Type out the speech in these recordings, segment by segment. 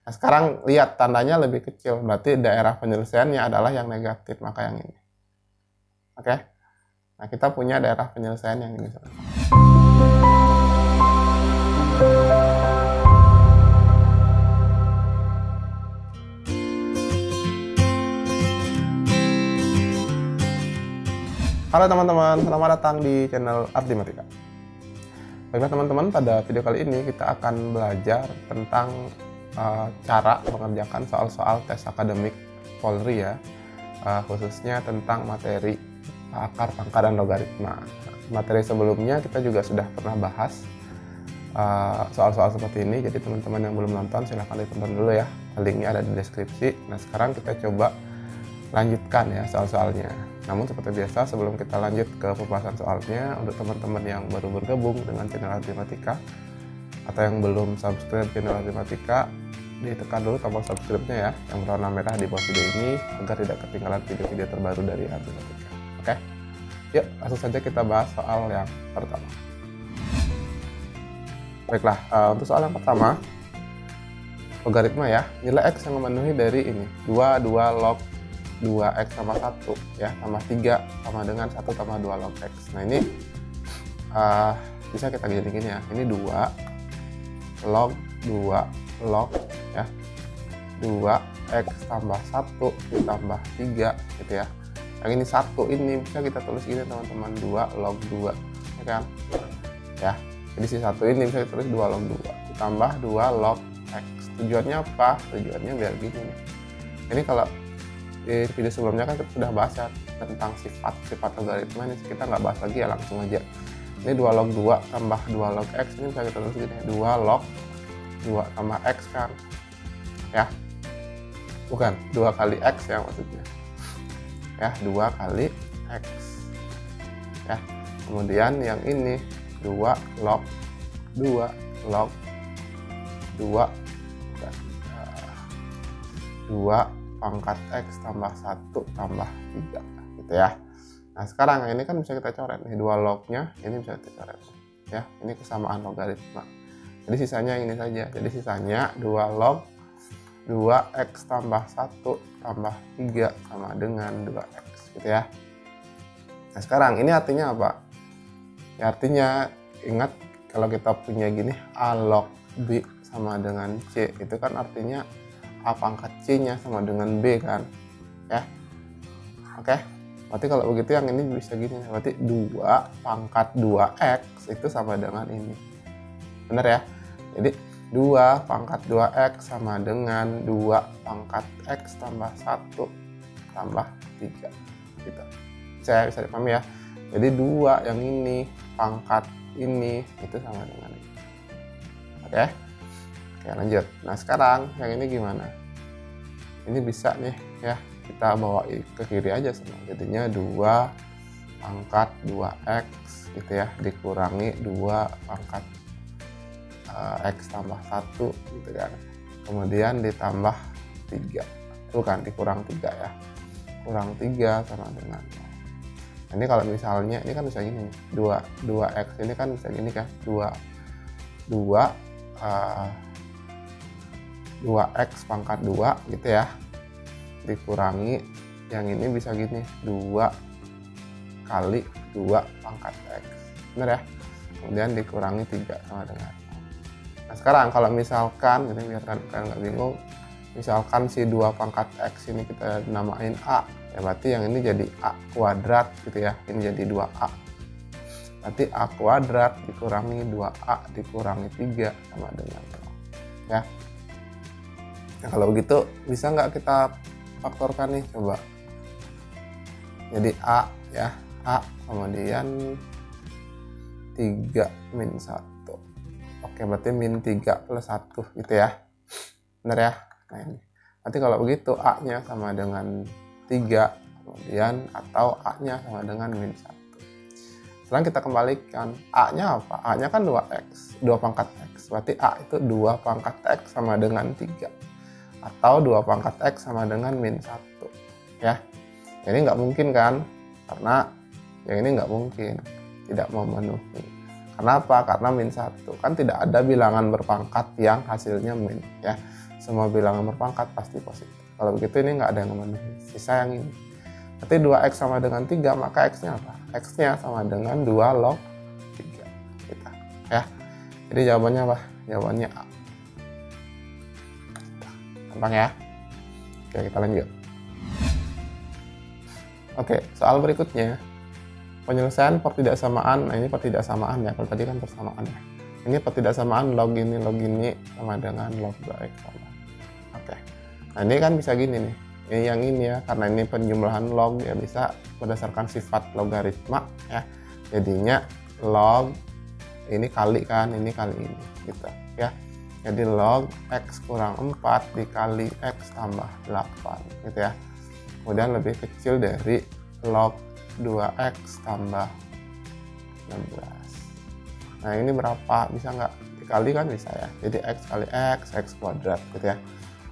Nah, sekarang lihat tandanya lebih kecil, berarti daerah penyelesaiannya adalah yang negatif, maka yang ini. Oke? Nah, kita punya daerah penyelesaian yang ini. Halo teman-teman, selamat datang di channel Artimatika. Baiklah teman-teman, pada video kali ini kita akan belajar tentang cara mengerjakan soal-soal tes akademik Polri ya, khususnya tentang materi akar, pangkat, dan logaritma. Materi sebelumnya kita juga sudah pernah bahas soal-soal seperti ini, jadi teman-teman yang belum nonton silahkan ditonton dulu ya, linknya ada di deskripsi. Nah, sekarang kita coba lanjutkan ya soal-soalnya. Namun seperti biasa, sebelum kita lanjut ke pembahasan soalnya, untuk teman-teman yang baru bergabung dengan channel Artimatika atau yang belum subscribe channel Artimatika, ditekan dulu tombol subscribe-nya ya, yang berwarna merah di bawah video ini, agar tidak ketinggalan video-video terbaru dari Artimatika. Oke? Yuk, langsung saja kita bahas soal yang pertama. Baiklah, untuk soal yang pertama, logaritma ya, nilai X yang memenuhi dari ini, 2 log 2x tambah 1 ya, tambah 3 sama dengan 1 tambah 2 log x. Nah ini bisa kita gini ya, ini 2 log 2 log ya, 2x tambah 1 ditambah 3 gitu ya. Yang ini 1 ini bisa kita tulis gini teman-teman, 2 log 2 ya kan ya. Jadi si 1 ini bisa kita tulis 2 log 2 ditambah 2 log x. Tujuannya apa? Tujuannya biar gini nih. Ini kalau di video sebelumnya kan kita sudah bahas ya tentang sifat logaritma, ini kita nggak bahas lagi ya, langsung aja. Ini 2 log 2 tambah 2 log x, ini bisa kita tulis gini, 2 log 2 tambah x kan ya, bukan 2 kali x ya maksudnya ya, 2 kali x ya. Kemudian yang ini 2 log 2 log 2 pangkat x tambah 1 tambah 3 gitu ya. Nah sekarang ini kan bisa kita coret nih, 2 lognya ini bisa kita coret ya, ini kesamaan logaritma. Jadi sisanya ini saja, jadi sisanya 2 log 2x tambah 1 tambah 3 sama dengan 2x gitu ya. Nah sekarang ini artinya apa ya? Artinya ingat kalau kita punya gini, a log b sama dengan c, itu kan artinya a pangkat c-nya sama dengan b kan ya. Oke, berarti kalau begitu yang ini bisa gini, berarti 2 pangkat 2x itu sama dengan ini, bener ya. Jadi 2 pangkat 2x sama dengan 2 pangkat x tambah 1 tambah 3 gitu. Saya bisa dipahami ya. Jadi 2 yang ini pangkat ini itu sama dengan ini. Oke, lanjut. Nah sekarang yang ini gimana? Ini bisa nih ya, kita bawa ke kiri aja semua, jadinya 2 pangkat 2x gitu ya, dikurangi 2 pangkat x tambah 1 gitu kan, kemudian ditambah 3, bukan dikurang 3 ya, kurang 3 sama dengan. Nah, ini kalau misalnya ini kan bisa gini, 2x ini kan bisa gini kan, 2x pangkat 2 gitu ya, dikurangi yang ini bisa gini, 2 kali 2 pangkat x, bener ya, kemudian dikurangi 3 sama dengan. Nah sekarang kalau misalkan, ini biar kalian nggak bingung, misalkan si 2 pangkat x ini kita namain a ya, berarti yang ini jadi a kuadrat gitu ya, ini jadi 2a, berarti a kuadrat dikurangi 2a dikurangi 3 sama dengan 0 ya. Nah kalau begitu bisa nggak kita faktorkan nih, coba. Jadi a ya, a kemudian 3 min 1. Oke, berarti min 3 plus 1 gitu ya, bener ya. Nah ini nanti kalau begitu a nya sama dengan 3, kemudian atau a nya sama dengan min 1. Sekarang kita kembalikan, a nya apa? A nya kan 2x, 2 pangkat x, berarti a itu 2 pangkat x sama dengan 3, atau 2 pangkat x sama dengan min 1 ya. Ini nggak mungkin kan, karena yang ini nggak mungkin, tidak memenuhi. Kenapa? Karena min 1 kan tidak ada bilangan berpangkat yang hasilnya min ya. semua bilangan berpangkat pasti positif. Kalau begitu ini nggak ada yang memenuhi, sisa yang ini. Berarti 2x sama dengan 3, maka x-nya apa? X-nya sama dengan 2 log 3 kita, ya. Jadi jawabannya apa? Jawabannya A. Gampang ya. Oke, kita lanjut. Oke, soal berikutnya. Penyelesaian pertidaksamaan. Nah, ini pertidaksamaan ya. Kalau tadi kan persamaan ya. Ini pertidaksamaan log ini sama dengan log 2x sama. Oke. Nah, ini kan bisa gini nih. Ini yang ini ya, karena ini penjumlahan log ya, bisa berdasarkan sifat logaritma ya. Jadinya log ini kali kan, ini kali ini gitu ya. Jadi log x kurang 4 dikali x tambah 8 gitu ya. Kemudian lebih kecil dari log 2x tambah 16. Nah, ini berapa? Bisa nggak dikali kan? Bisa ya. Jadi x kali x kuadrat gitu ya.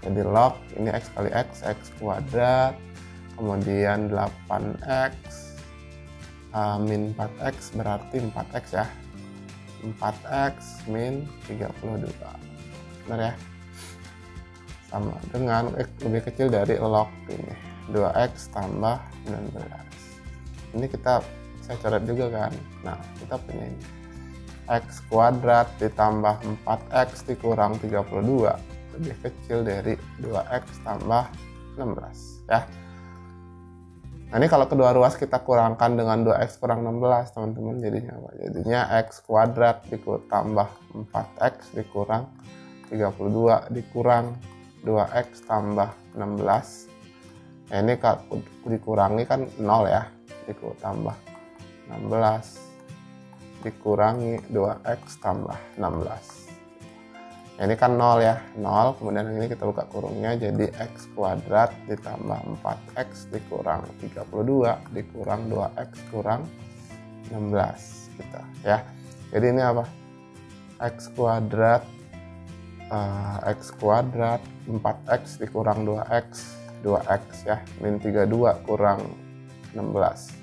Jadi log ini x kali x kuadrat, kemudian 8x min 4x berarti 4x ya. 4x min 32. Benar ya? Sama dengan lebih kecil dari log ini 2x tambah 19. Ini saya coret juga kan. Nah, kita punya ini x kuadrat ditambah 4x dikurang 32 lebih kecil dari 2x tambah 16 ya. Nah, ini kalau kedua ruas kita kurangkan dengan 2x kurang 16 teman-teman, jadinya apa? Jadinya x kuadrat ditambah 4x dikurang 32 dikurang 2x tambah 16. Nah, ini kalau dikurangi kan 0 ya, ditambah 16 dikurangi 2x tambah 16. Nah, ini kan 0 ya, 0, kemudian yang ini kita buka kurungnya jadi x kuadrat ditambah 4x dikurang 32 dikurang 2x kurang 16 gitu ya. Jadi ini apa? X kuadrat 4x dikurang 2x ya, min 32 kurang 16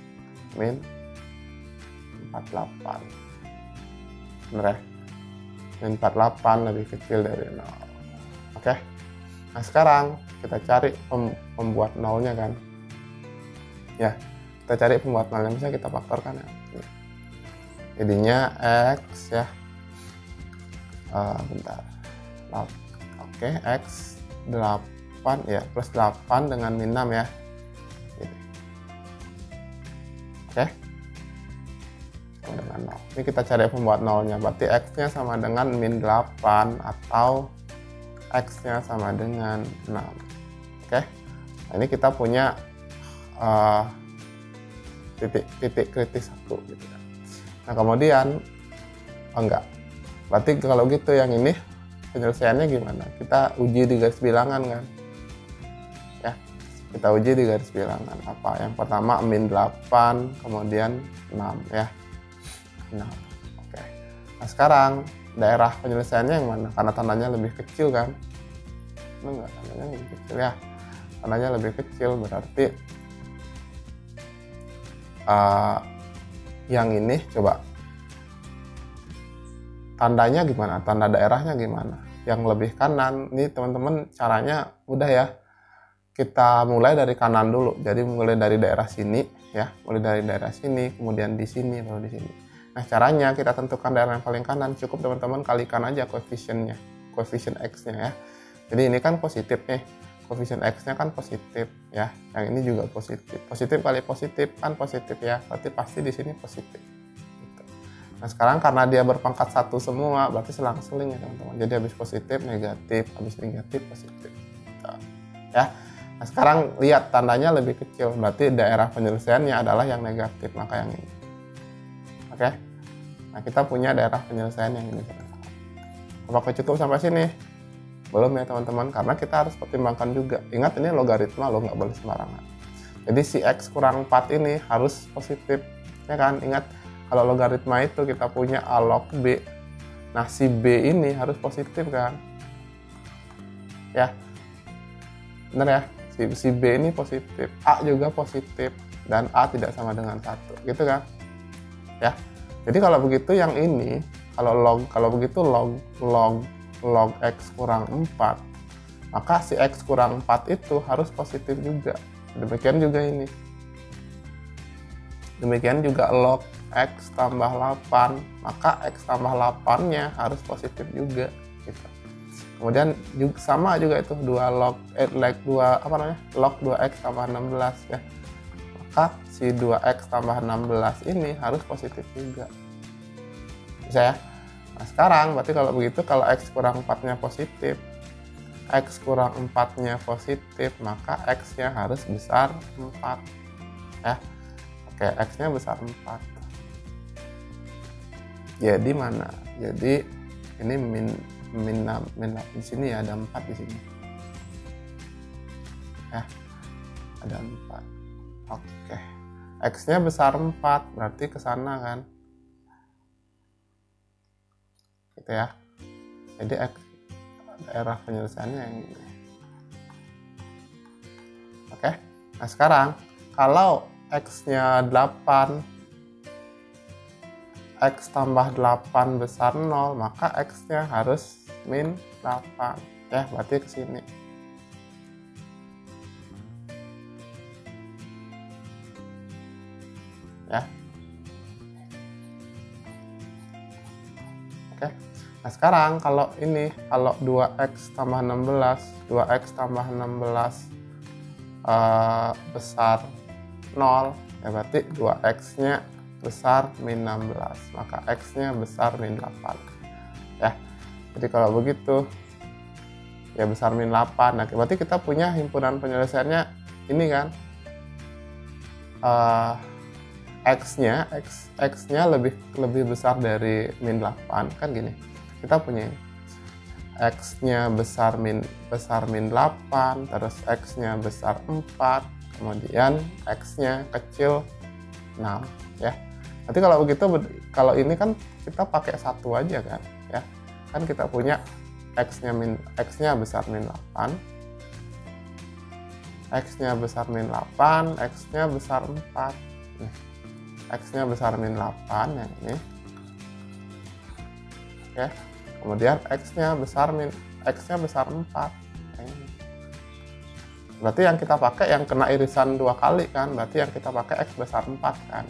min 48. Bener ya? Min 48 lebih kecil dari 0. Oke. Nah, sekarang kita cari pembuat nolnya kan. Ya, kita cari pembuat nolnya, bisa kita faktorkan ya. Jadinya x ya. Bentar. Oke, x 8 ya, plus 8 dengan min 6 ya. Oke. Dengan 0. Ini kita cari pembuat nolnya, berarti x-nya sama dengan min 8 atau x-nya sama dengan 6. Oke. Nah, ini kita punya titik kritis 1 gitu kan. Nah, kemudian enggak. Berarti kalau gitu yang ini penyelesaiannya gimana? Kita uji di garis bilangan kan. Ya. Kita uji di garis bilangan. Apa? Yang pertama min 8, kemudian 6 ya. Nah, oke. Nah, sekarang daerah penyelesaiannya yang mana? Karena tandanya lebih kecil kan? Enggak, tandanya lebih kecil ya. Tandanya lebih kecil berarti yang ini coba tandanya gimana? Tanda daerahnya gimana? Yang lebih kanan, ini teman-teman caranya mudah ya. Kita mulai dari kanan dulu. Jadi mulai dari daerah sini ya, mulai dari daerah sini, kemudian di sini, baru di sini. Nah, caranya kita tentukan daerah yang paling kanan, cukup teman-teman kalikan aja koefisiennya, koefisien x-nya ya. Jadi ini kan positif nih, koefisien x-nya kan positif ya. Yang ini juga positif. Positif kali positif kan positif ya, berarti pasti di sini positif. Gitu. Nah, sekarang karena dia berpangkat 1 semua, berarti selang-seling ya teman-teman. Jadi habis positif negatif, habis negatif positif. Gitu. Ya. Nah, sekarang lihat tandanya lebih kecil, berarti daerah penyelesaiannya adalah yang negatif, maka yang ini. Oke. Nah, kita punya daerah penyelesaian yang ini. Apakah cukup sampai sini? Belum ya teman-teman, karena kita harus pertimbangkan juga. Ingat ini logaritma loh, nggak boleh sembarangan. Jadi si x kurang 4 ini harus positif, ya kan? Ingat kalau logaritma itu kita punya a log b. Nah, si b ini harus positif kan? Ya, benar ya? Si b ini positif, a juga positif, dan a tidak sama dengan 1, gitu kan? Ya. Jadi kalau begitu yang ini kalau begitu log x kurang 4 maka si X kurang 4 itu harus positif juga. Demikian juga ini. Demikian juga log X tambah 8, maka X tambah 8-nya harus positif juga gitu. Kemudian juga, sama juga itu log 2X tambah 16 ya. Maka si 2X tambah 16 ini harus positif juga. Bisa ya? Nah, sekarang berarti kalau begitu, kalau X kurang 4-nya positif, X kurang 4-nya positif, maka X-nya harus besar 4 ya. Oke, X-nya besar 4. Jadi mana? Jadi ini min di sini ya, ada 4 di sini. Ya. Ada 4. Oke. X-nya besar 4, berarti ke sana kan. Gitu ya. Jadi X daerah penyelesaiannya yang ini. Oke. Nah, sekarang kalau X-nya 8, X tambah 8 besar 0, maka X-nya harus min 8 ya, berarti ke sini. Ya. Oke. Nah, sekarang kalau ini, kalau 2X tambah 16, 2X tambah 16 besar 0, ya berarti 2X-nya besar min 16, maka X-nya besar min 8 ya. Jadi kalau begitu ya besar min 8. Nah, berarti kita punya himpunan penyelesaiannya ini kan, X-nya lebih besar dari min 8 kan gini. Kita punya X-nya besar min 8, terus X-nya besar 4, kemudian X-nya kecil 6 ya. Nanti kalau begitu, kalau ini kan kita pakai satu aja kan ya. Kan kita punya X-nya besar min 8, X-nya besar min 8, X-nya besar 4. Nih. X-nya besar min 8 yang ini. Oke. Kemudian X-nya besar 4 yang ini. Berarti yang kita pakai yang kena irisan 2 kali kan, berarti yang kita pakai X besar 4 kan.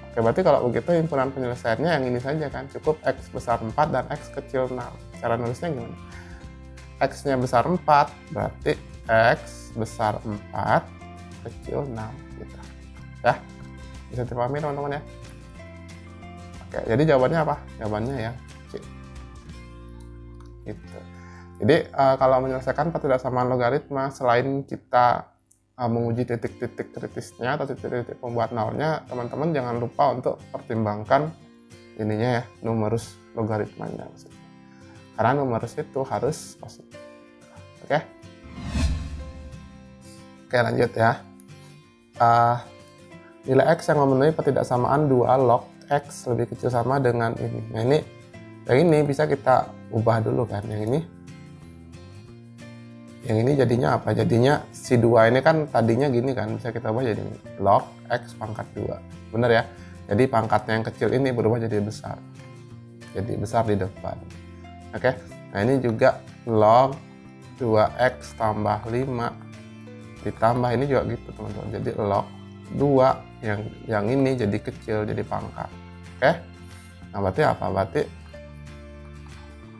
Oke, berarti kalau begitu himpunan penyelesaiannya yang ini saja kan, cukup X besar 4 dan X kecil 6. Cara nulisnya gimana? X-nya besar 4, berarti X besar 4 kecil 6 gitu. Ya, bisa dipahami teman-teman ya. Oke, jadi jawabannya apa? Jawabannya yang C. Gitu. Jadi kalau menyelesaikan ketidaksamaan logaritma, selain kita menguji titik-titik kritisnya atau titik-titik pembuat nolnya, teman-teman jangan lupa untuk pertimbangkan ininya ya, numerus logaritmanya maksudnya. Karena numerus itu harus positif. Oke. Oke, lanjut ya. Nilai X yang memenuhi ketidaksamaan 2 log X lebih kecil sama dengan ini. Nah, yang ini bisa kita ubah dulu kan. Yang ini jadinya apa? Jadinya si 2 ini kan tadinya gini kan, bisa kita ubah jadi log X pangkat 2. Bener ya? Jadi pangkatnya yang kecil ini berubah jadi besar. Jadi besar di depan. Oke. Nah, ini juga log 2X tambah 5 ditambah ini juga gitu teman-teman. Jadi log 2 yang ini jadi kecil, jadi pangkat. Oke. Nah, berarti apa? Berarti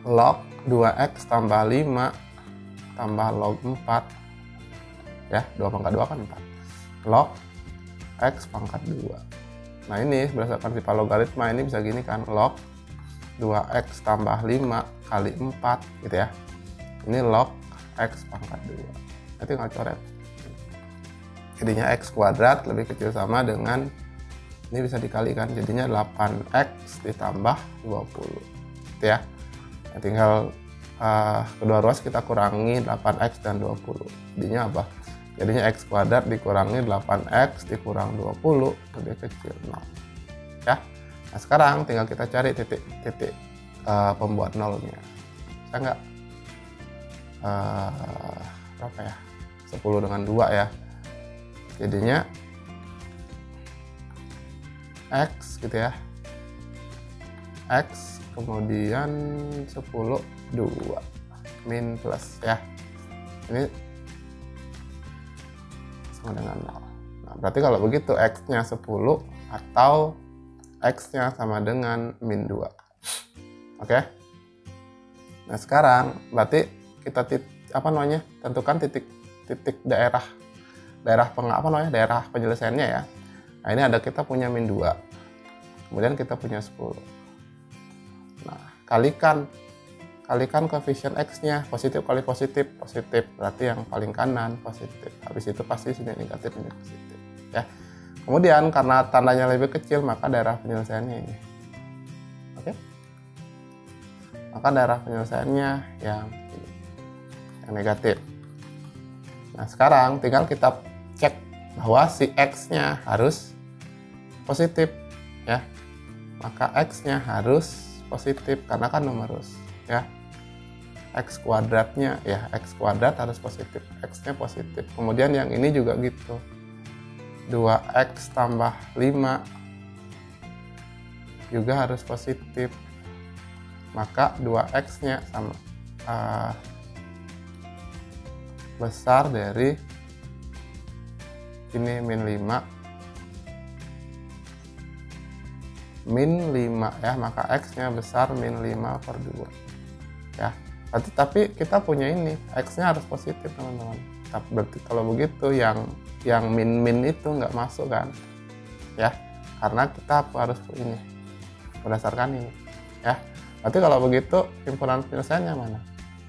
log 2X tambah 5 tambah log 4 ya, 2 pangkat 2 kan 4, log X pangkat 2. Nah, ini berdasarkan sifat logaritma ini bisa gini kan, log 2X tambah 5 kali 4 gitu ya, ini log X pangkat 2. Nanti nggak coret, jadinya X kuadrat lebih kecil sama dengan ini bisa dikalikan, jadinya 8X ditambah 20 gitu ya. Nah, tinggal kedua ruas kita kurangi 8X dan 20, jadinya apa? Jadinya X kuadrat dikurangi 8X dikurang 20 lebih kecil 0 ya. Nah, sekarang tinggal kita cari titik pembuat nolnya. Bisa nggak? Berapa ya? 10 dengan 2 ya, jadinya X gitu ya, X kemudian 10 2 min plus ya. ini sama dengan 0. Nah, berarti kalau begitu X-nya 10 atau X-nya sama dengan min 2. Oke. Nah, sekarang berarti kita tentukan titik daerah penyelesaiannya ya. Nah, ini ada kita punya min 2. Kemudian kita punya 10. Nah, kalikan koefisien X-nya, positif kali positif, berarti yang paling kanan positif. Habis itu pasti sini negatif, ini positif ya. Kemudian karena tandanya lebih kecil, maka daerah penyelesaiannya ini. Oke. Maka daerah penyelesaiannya yang ini, yang negatif. Nah, sekarang tinggal kita cek bahwa si X-nya harus positif ya. Maka X-nya harus positif karena kan numerus ya. X kuadratnya ya, X kuadrat harus positif, X-nya positif. Kemudian yang ini juga gitu, 2X tambah 5 juga harus positif, maka 2X-nya sama besar dari ini min 5 ya, maka X-nya besar min 5/2 ya. Tapi kita punya ini, X-nya harus positif teman-teman. Berarti kalau begitu yang min itu nggak masuk kan ya, karena kita harus ini berdasarkan ini ya. Berarti kalau begitu himpunan penyelesaiannya mana?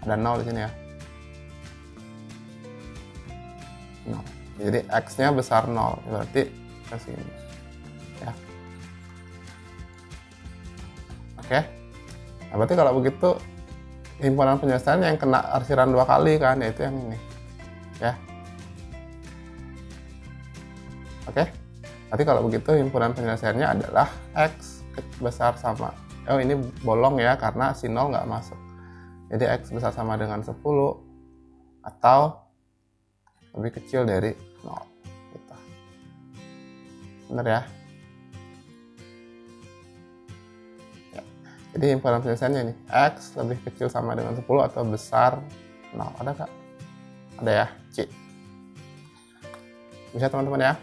Ada 0 di sini ya. 0. Jadi X-nya besar 0, berarti ke sini ya. Oke. Nah, berarti kalau begitu himpunan penyelesaian yang kena arsiran 2 kali kan, yaitu yang ini ya. Oke. Berarti kalau begitu himpunan penyelesaiannya adalah X besar sama, ini bolong ya karena si 0 nggak masuk. Jadi X besar sama dengan 10 atau lebih kecil dari 0 gitu. Bener ya? Jadi himpunan penyelesaiannya nih, X lebih kecil sama dengan 10 atau besar 0. Ada kak? Ada ya? C. Bisa teman-teman ya?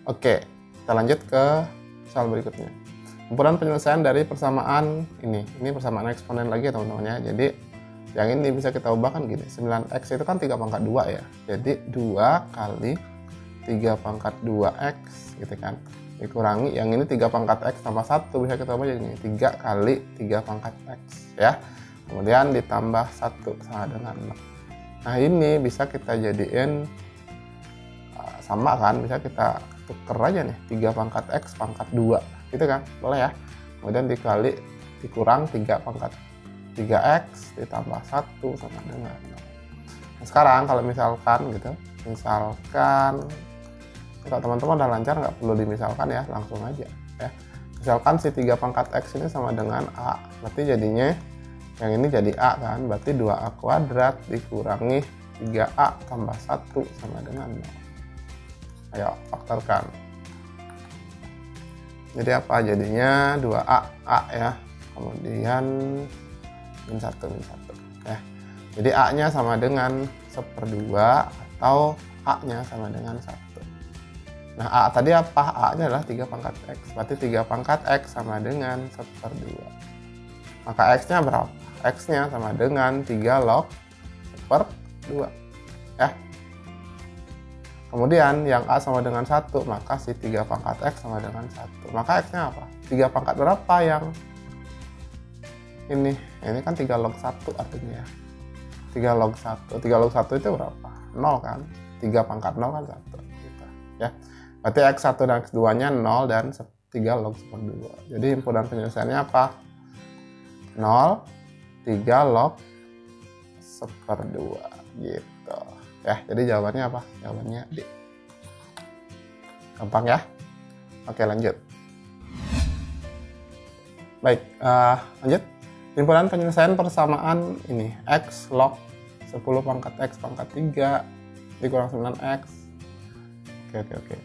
Oke, kita lanjut ke soal berikutnya. Himpunan penyelesaian dari persamaan ini persamaan eksponen lagi ya teman-teman ya. Jadi yang ini bisa kita ubah kan gini, 9X itu kan 3 pangkat 2 ya. Jadi 2 kali 3 pangkat 2X gitu kan, dikurangi yang ini 3 pangkat X tambah 1, bisa kita ubah jadi ini 3 kali 3 pangkat X ya. Kemudian ditambah 1 sama dengan 0. Nah ini bisa kita jadiin sama kan, bisa kita tuker aja nih 3 pangkat X pangkat 2 gitu kan, boleh ya. Kemudian dikali dikurang 3 pangkat 3X ditambah 1 sama dengan 0. Nah, sekarang kalau misalkan kalau teman-teman udah lancar nggak perlu dimisalkan ya, langsung aja ya. Misalkan si 3 pangkat X ini sama dengan A, berarti jadinya yang ini jadi A kan, berarti 2A kuadrat dikurangi 3A tambah 1 sama dengan 0. Ayo faktorkan. Jadi apa jadinya? 2A ya, kemudian min 1 ya. Jadi A nya sama dengan 1/2 atau A nya sama dengan 1. Nah A tadi apa? A nya adalah 3 pangkat X, berarti 3 pangkat X sama dengan 1/2. Maka X nya berapa? X nya sama dengan 3 log 1/2 ya. Kemudian yang A sama dengan 1, maka si 3 pangkat X sama dengan 1. Maka X nya apa? 3 pangkat berapa yang ini? Ini kan 3 log 1 artinya ya. 3 log 1. 3 log 1 itu berapa? 0 kan? 3 pangkat 0 kan 1 gitu ya. Berarti X1 dan X2 nya 0 dan 3 log 1/2. Jadi himpunan penyelesaiannya apa? 0, 3 log 1/2 gitu ya. Jadi jawabannya apa? Jawabannya D. Gampang ya. Oke lanjut. Baik, lanjut. Himpunan penyelesaian persamaan ini X log 10 pangkat X pangkat 3 dikurang 9X. Oke.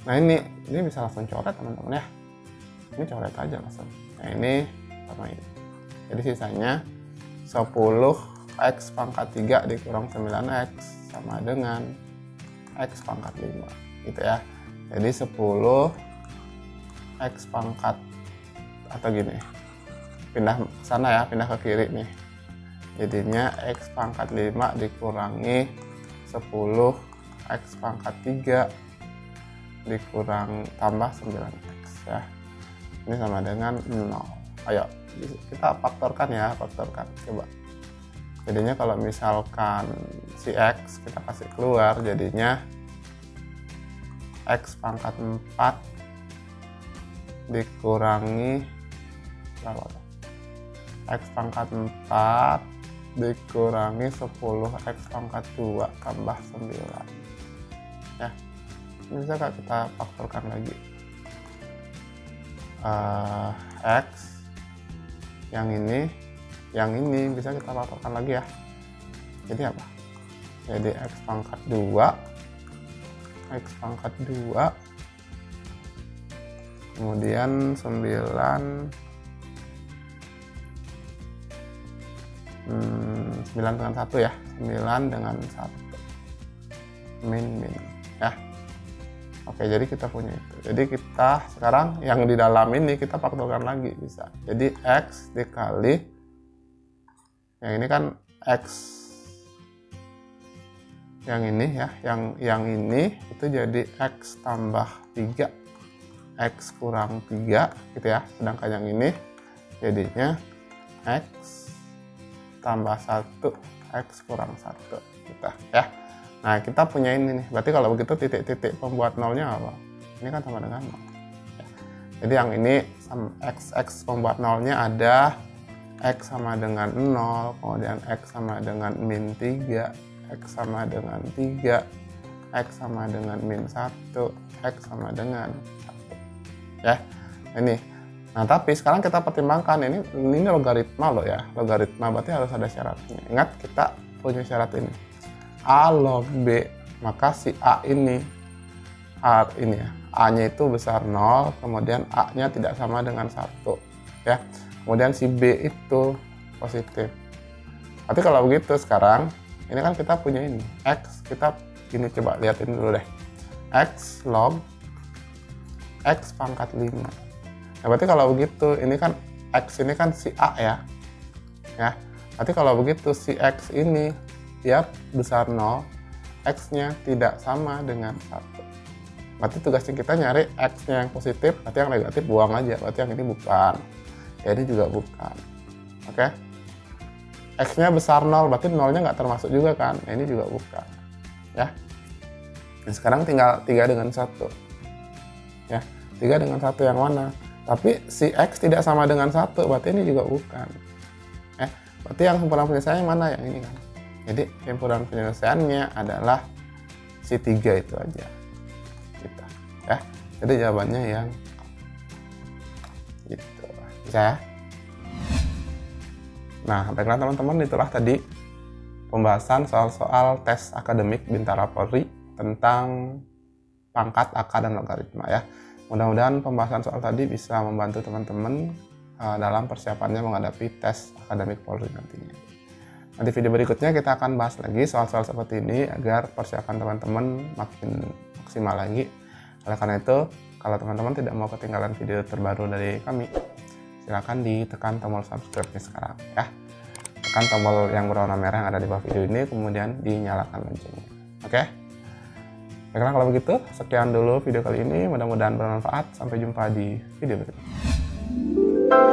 Nah ini bisa langsung coret teman-teman ya. Ini coret aja langsung. Nah ini sama ini. Jadi sisanya 10 X pangkat 3 dikurang 9X sama dengan X pangkat 5 gitu ya. Jadi 10 X pangkat, atau gini, pindah ke sana ya, pindah ke kiri nih, jadinya X pangkat 5 dikurangi 10 X pangkat 3 dikurang tambah 9X ya, ini sama dengan 0. Ayo kita faktorkan ya, faktorkan coba. Jadinya kalau misalkan si X kita kasih keluar, jadinya X pangkat 4 dikurangi berapa? X pangkat 4 dikurangi 10 X pangkat 2 tambah 9 ya. Ini bisa gak kita faktorkan lagi? X yang ini bisa kita faktorkan lagi ya. Jadi apa? Jadi X pangkat 2 X pangkat 2 kemudian 9 dengan 1 ya, 9 dengan 1 min ya. Oke, jadi kita punya itu. Jadi kita sekarang yang di dalam ini kita faktorkan lagi bisa. Jadi X dikali yang ini kan X yang ini ya, yang ini itu jadi X tambah 3 X kurang 3 gitu ya. Sedangkan yang ini jadinya X tambah 1 X kurang 1 gitu ya. Nah, kita punya ini nih. Berarti kalau begitu titik-titik pembuat nolnya apa? Ini kan sama dengan 0 ya. Jadi yang ini X pembuat nolnya ada X sama dengan 0, kemudian X sama dengan min 3, X sama dengan 3, X sama dengan min 1, X sama dengan 1 ya. Ini. Nah, tapi sekarang kita pertimbangkan ini logaritma loh ya. Logaritma berarti harus ada syaratnya. Ingat, kita punya syarat ini. A log B, maka si A ini ya, A-nya itu besar 0, kemudian A-nya tidak sama dengan 1 ya. Kemudian si B itu positif. Tapi kalau begitu sekarang, ini kan kita punya ini, X, kita ini coba lihatin dulu deh. X log X pangkat 5. Nah, berarti kalau begitu, ini kan X ini kan si A ya. Ya, berarti kalau begitu si X ini dia besar 0, X-nya tidak sama dengan 1. Berarti tugasnya kita nyari X-nya yang positif, berarti yang negatif buang aja, berarti yang ini bukan. Ya, ini juga bukan. Oke. X-nya besar 0, berarti 0-nya nggak termasuk juga kan. Nah, ini juga bukan. Ya. Nah, sekarang tinggal 3 dengan 1. Ya, 3 dengan 1 yang mana? Tapi si X tidak sama dengan 1, berarti ini juga bukan. Berarti yang sempurna penyelesaiannya mana? Yang ini kan. Jadi sempurna penyelesaiannya adalah si 3 itu aja. Gitu. Ya. Jadi jawabannya yang gitu. Bisa ya? Nah, baiklah teman-teman, itulah tadi pembahasan soal-soal tes akademik Bintara Polri tentang pangkat, akar, dan logaritma ya. Mudah-mudahan pembahasan soal tadi bisa membantu teman-teman dalam persiapannya menghadapi tes akademik Polri nantinya. Nanti video berikutnya kita akan bahas lagi soal-soal seperti ini agar persiapan teman-teman makin maksimal lagi. Oleh karena itu, kalau teman-teman tidak mau ketinggalan video terbaru dari kami, silakan ditekan tombol subscribe-nya sekarang ya. Tekan tombol yang berwarna merah yang ada di bawah video ini, kemudian dinyalakan loncengnya. Oke? Baiklah, kalau begitu, sekian dulu video kali ini. Mudah-mudahan bermanfaat. Sampai jumpa di video berikutnya.